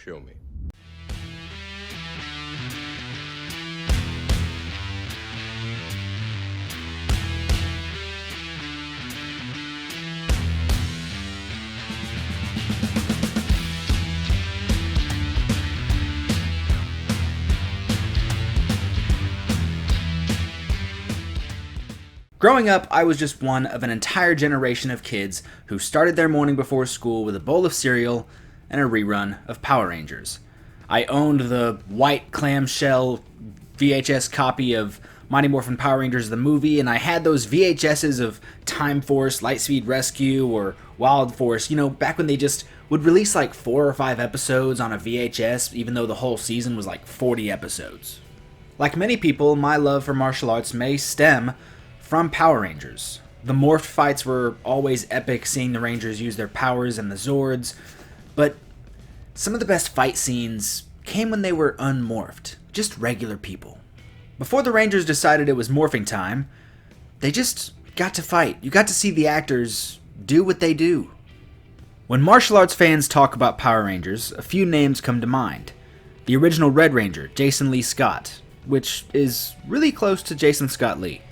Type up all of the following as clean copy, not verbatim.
Show me. Growing up, I was just one of an entire generation of kids who started their morning before school with a bowl of cereal and a rerun of Power Rangers. I owned the white clamshell VHS copy of Mighty Morphin Power Rangers the movie, and I had those VHSs of Time Force, Lightspeed Rescue, or Wild Force, back when they just would release like 4 or 5 episodes on a VHS, even though the whole season was like 40 episodes. Like many people, my love for martial arts may stem from Power Rangers. The morphed fights were always epic, seeing the Rangers use their powers and the Zords, but some of the best fight scenes came when they were unmorphed, just regular people. Before the Rangers decided it was morphing time, they just got to fight. You got to see the actors do what they do. When martial arts fans talk about Power Rangers, a few names come to mind. The original Red Ranger, Jason Lee Scott, which is really close to Jason Scott Lee.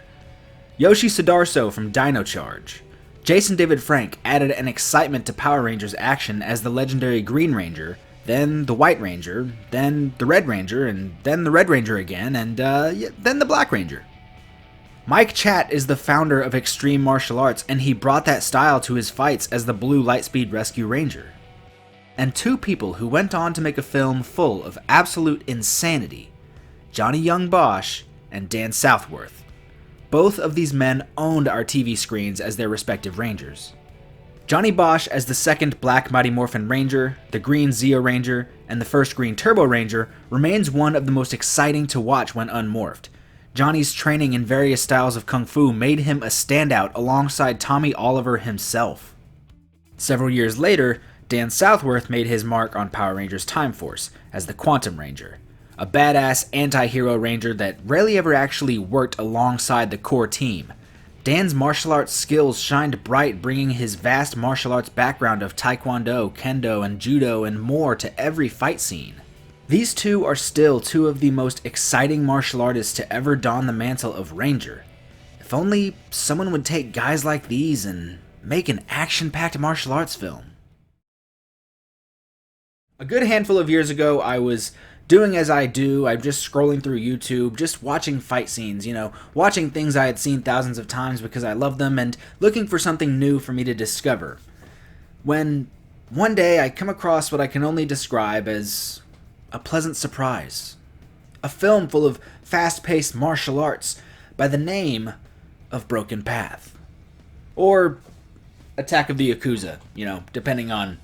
Yoshi Sudarso from Dino Charge. Jason David Frank added an excitement to Power Rangers action as the legendary Green Ranger, then the White Ranger, then the Red Ranger, and then the Red Ranger again, and then the Black Ranger. Mike Chatt is the founder of Extreme Martial Arts, and he brought that style to his fights as the Blue Lightspeed Rescue Ranger. And two people who went on to make a film full of absolute insanity, Johnny Young Bosch and Dan Southworth. Both of these men owned our TV screens as their respective Rangers. Johnny Bosch as the second Black Mighty Morphin Ranger, the Green Zeo Ranger, and the first Green Turbo Ranger remains one of the most exciting to watch when unmorphed. Johnny's training in various styles of Kung Fu made him a standout alongside Tommy Oliver himself. Several years later, Dan Southworth made his mark on Power Rangers Time Force as the Quantum Ranger, a badass anti-hero ranger that rarely ever actually worked alongside the core team. Dan's martial arts skills shined bright, bringing his vast martial arts background of taekwondo, kendo, and judo and more to every fight scene. These two are still two of the most exciting martial artists to ever don the mantle of ranger. If only someone would take guys like these and make an action-packed martial arts film. A good handful of years ago, I was doing as I do. I'm just scrolling through YouTube, just watching fight scenes, watching things I had seen thousands of times because I love them and looking for something new for me to discover. When one day I come across what I can only describe as a pleasant surprise. A film full of fast-paced martial arts by the name of Broken Path. Or Attack of the Yakuza, depending on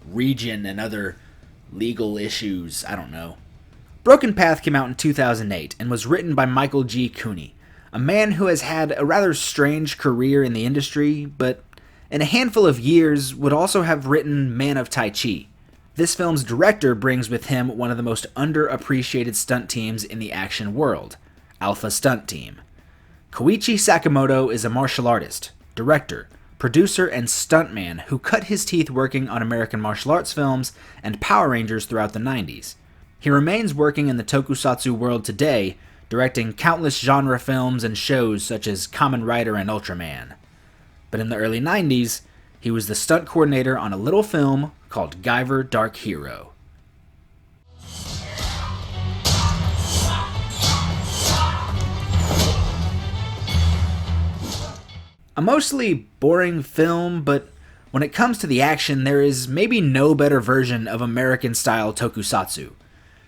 region and other legal issues, I don't know. Broken Path came out in 2008 and was written by Michael G. Cooney, a man who has had a rather strange career in the industry, but in a handful of years would also have written Man of Tai Chi. This film's director brings with him one of the most underappreciated stunt teams in the action world, Alpha Stunt Team. Koichi Sakamoto is a martial artist, director, producer, and stuntman who cut his teeth working on American martial arts films and Power Rangers throughout the 90s. He remains working in the tokusatsu world today, directing countless genre films and shows such as Kamen Rider and Ultraman. But in the early 90s, he was the stunt coordinator on a little film called Guyver Dark Hero. A mostly boring film, but when it comes to the action, there is maybe no better version of American-style tokusatsu.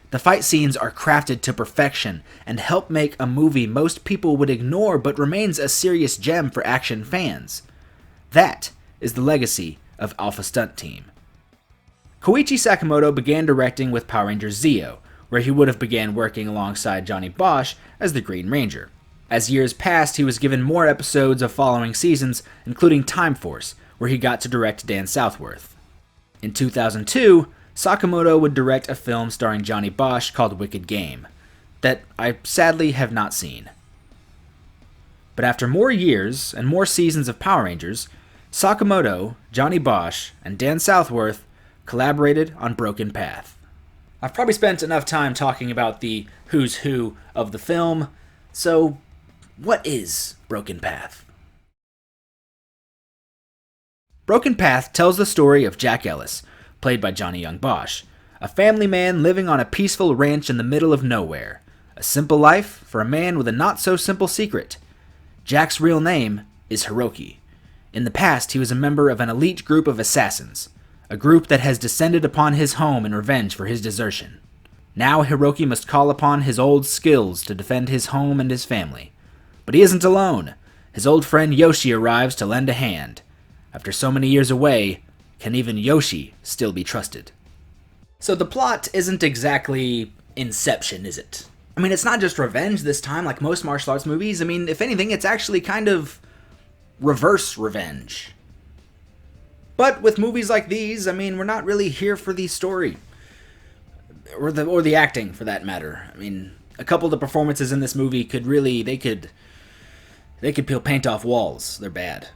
The fight scenes are crafted to perfection and help make a movie most people would ignore but remains a serious gem for action fans. That is the legacy of Alpha Stunt Team. Koichi Sakamoto began directing with Power Rangers Zeo, where he would have began working alongside Johnny Bosch as the Green Ranger. As years passed, he was given more episodes of following seasons, including Time Force, where he got to direct Dan Southworth. In 2002, Sakamoto would direct a film starring Johnny Bosch called Wicked Game, that I sadly have not seen. But after more years and more seasons of Power Rangers, Sakamoto, Johnny Bosch, and Dan Southworth collaborated on Broken Path. I've probably spent enough time talking about the who's who of the film, so what is Broken Path? Broken Path tells the story of Jack Ellis, played by Johnny Young Bosch, a family man living on a peaceful ranch in the middle of nowhere. A simple life for a man with a not-so-simple secret. Jack's real name is Hiroki. In the past, he was a member of an elite group of assassins, a group that has descended upon his home in revenge for his desertion. Now Hiroki must call upon his old skills to defend his home and his family. But he isn't alone. His old friend Yoshi arrives to lend a hand. After so many years away, can even Yoshi still be trusted? So the plot isn't exactly Inception, is it? I mean, it's not just revenge this time like most martial arts movies. I mean, if anything, it's actually kind of reverse revenge. But with movies like these, I mean, we're not really here for the story. Or the acting, for that matter. I mean, a couple of the performances in this movie could really, they could peel paint off walls. They're bad.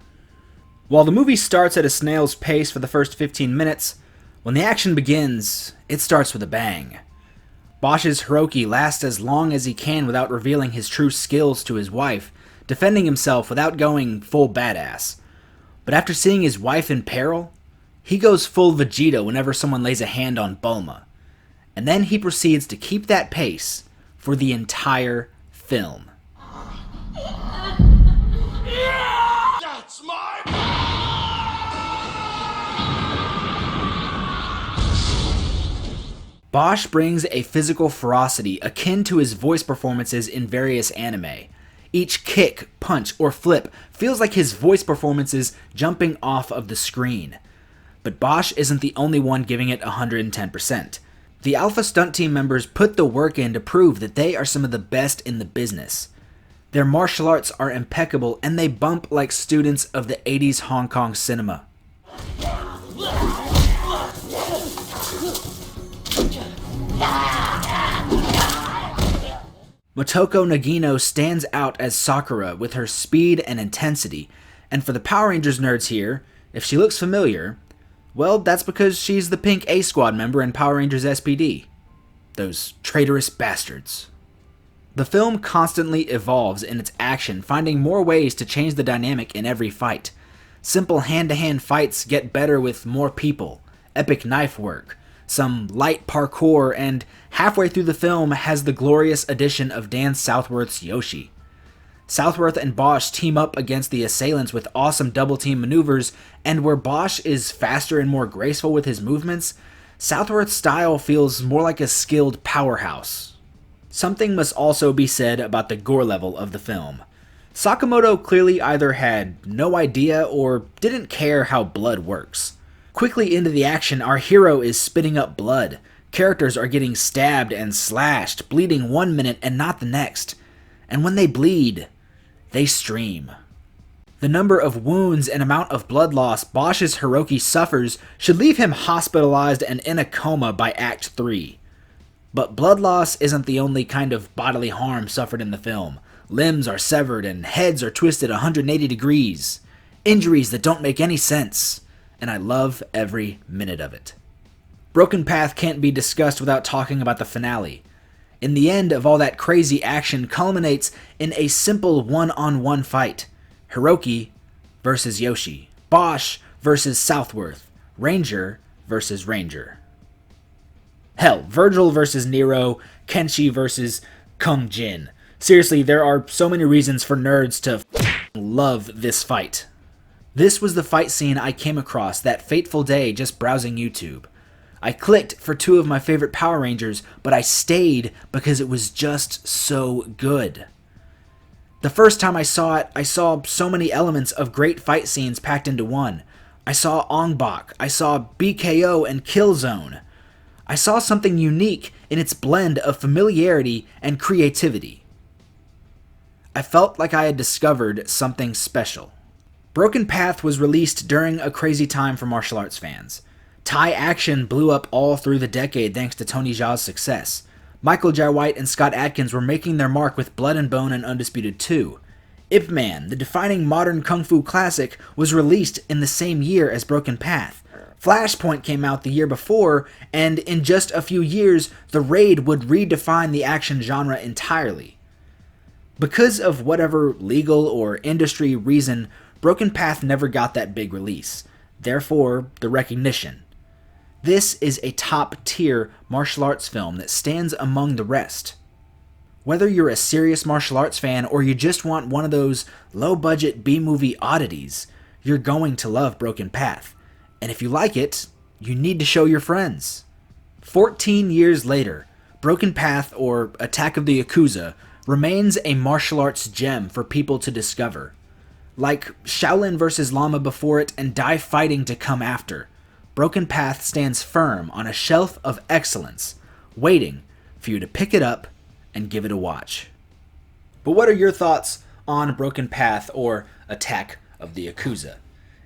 While the movie starts at a snail's pace for the first 15 minutes, when the action begins, it starts with a bang. Bosch's Hiroki lasts as long as he can without revealing his true skills to his wife, defending himself without going full badass. But after seeing his wife in peril, he goes full Vegeta whenever someone lays a hand on Bulma. And then he proceeds to keep that pace for the entire film. That's my... Bosch brings a physical ferocity akin to his voice performances in various anime. Each kick, punch, or flip feels like his voice performances jumping off of the screen. But Bosch isn't the only one giving it 110%. The Alpha stunt team members put the work in to prove that they are some of the best in the business. Their martial arts are impeccable and they bump like students of the 80s Hong Kong cinema. Motoko Nagino stands out as Sakura with her speed and intensity, and for the Power Rangers nerds here, if she looks familiar, well, that's because she's the pink A-Squad member in Power Rangers SPD. Those traitorous bastards. The film constantly evolves in its action, finding more ways to change the dynamic in every fight. Simple hand-to-hand fights get better with more people, epic knife work, some light parkour, and halfway through the film has the glorious addition of Dan Southworth's Yoshi. Southworth and Bosch team up against the assailants with awesome double-team maneuvers, and where Bosch is faster and more graceful with his movements, Southworth's style feels more like a skilled powerhouse. Something must also be said about the gore level of the film. Sakamoto clearly either had no idea or didn't care how blood works. Quickly into the action, our hero is spitting up blood. Characters are getting stabbed and slashed, bleeding 1 minute and not the next. And when they bleed, they stream. The number of wounds and amount of blood loss Bosch's Hiroki suffers should leave him hospitalized and in a coma by Act 3. But blood loss isn't the only kind of bodily harm suffered in the film. Limbs are severed and heads are twisted 180 degrees. Injuries that don't make any sense. And I love every minute of it. Broken Path can't be discussed without talking about the finale. In the end of all that crazy action culminates in a simple one-on-one fight. Hiroki versus Yoshi. Bosch versus Southworth. Ranger versus Ranger. Hell, Virgil versus Nero. Kenshi versus Kung Jin. Seriously, there are so many reasons for nerds to love this fight. This was the fight scene I came across that fateful day just browsing YouTube. I clicked for 2 of my favorite Power Rangers, but I stayed because it was just so good. The first time I saw it, I saw so many elements of great fight scenes packed into one. I saw Ong Bak, I saw BKO and Killzone. I saw something unique in its blend of familiarity and creativity. I felt like I had discovered something special. Broken Path was released during a crazy time for martial arts fans. Thai action blew up all through the decade thanks to Tony Jaa's success. Michael Jai White and Scott Adkins were making their mark with Blood and Bone and Undisputed 2. Ip Man, the defining modern kung fu classic, was released in the same year as Broken Path. Flashpoint came out the year before, and in just a few years, The Raid would redefine the action genre entirely. Because of whatever legal or industry reason, Broken Path never got that big release. Therefore, the recognition. This is a top-tier martial arts film that stands among the rest. Whether you're a serious martial arts fan or you just want one of those low-budget B-movie oddities, you're going to love Broken Path. And if you like it, you need to show your friends. 14 years later, Broken Path, or Attack of the Yakuza, remains a martial arts gem for people to discover. Like Shaolin vs. Lama before it and Dai Fighting to come after, Broken Path stands firm on a shelf of excellence, waiting for you to pick it up and give it a watch. But what are your thoughts on Broken Path or Attack of the Yakuza?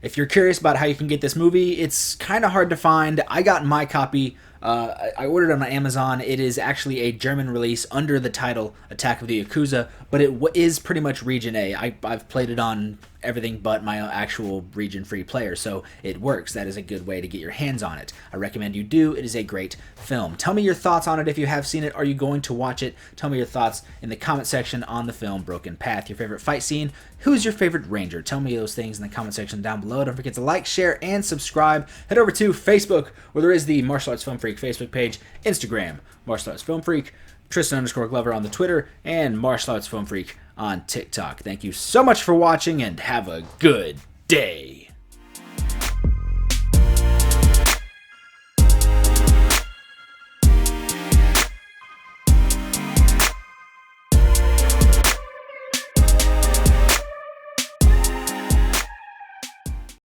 If you're curious about how you can get this movie, it's kind of hard to find. I got my copy. I ordered it on Amazon. It is actually a German release under the title Attack of the Yakuza, but it is pretty much Region A. I've played it on everything but my actual region-free player, so it works. That is a good way to get your hands on it. I recommend you do. It is a great film. Tell me your thoughts on it if you have seen it. Are you going to watch it? Tell me your thoughts in the comment section on the film Broken Path. Your favorite fight scene? Who's your favorite ranger? Tell me those things in the comment section down below. Don't forget to like, share, and subscribe. Head over to Facebook, where there is the Martial Arts Film Freak Facebook page, Instagram, Martial Arts Film Freak, Tristan_Glover on the Twitter, and Martial Arts Film Freak on TikTok. Thank you so much for watching, and have a good day.